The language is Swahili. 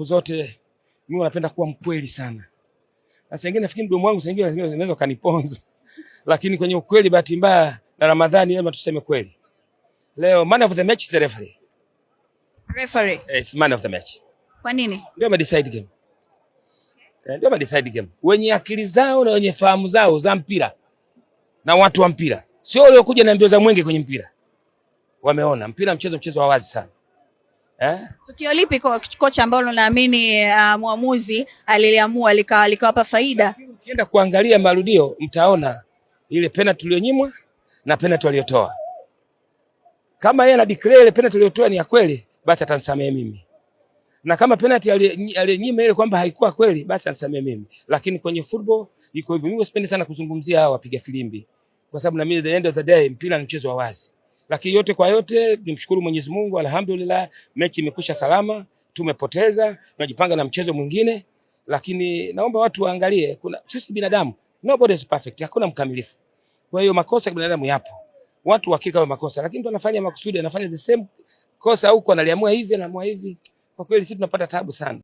Zote mimi napenda kuwa mkweli sana. Na sengine nafikiri mdomo wangu sengine unaweza kaniponza. Lakini kwenye ukweli bahati mbaya na Ramadhani lazima tuseme kweli. Leo man of the match is the referee. Referee? Yes, man of the match. Kwa nini? Ndio decide game. Ndio decide game. Wenye akili zao na wenye fahamu zao za mpira na watu wa mpira. Sio wale kuja na mbio za mwenge kwenye mpira. Wameona mpira mchezo wa wazi sana. Tukio lipi kocha ambalo naamini muamuzi aliliamua likawapa faida? Ukienda kuangalia marudio mtaona ile penalty iliyonyimwa na penalty aliyotoa. Kama yeye ana declare ile penalty aliyotoa ni ya kweli, basi atanisamehe mimi. Na kama penalty aliyonyima ile kwamba haikuwa kweli, basi atanisamehe mimi. Lakini kwenye football iko hivyo. Mimi sipendi sana kuzungumzia hao wapiga filimbi. Kwa sababu na mimi the end of the day mpira ni mchezo wa wazi. Lakini yote kwa yote nimshukuru Mwenyezi Mungu, alhamdulillah, mechi imekwisha salama, tumepoteza, tunajipanga na mchezo mwingine, lakini naomba watu waangalie, kuna sisi binadamu, nobody is perfect, hakuna mkamilifu. Kwa hiyo makosa ya binadamu yapo. Watu hakika wa makosa, lakini mtu anafanya makusudi, anafanya the same kosa huko, analiamua hivi, anaamua hivi. Kwa kweli sisi tunapata taabu sana.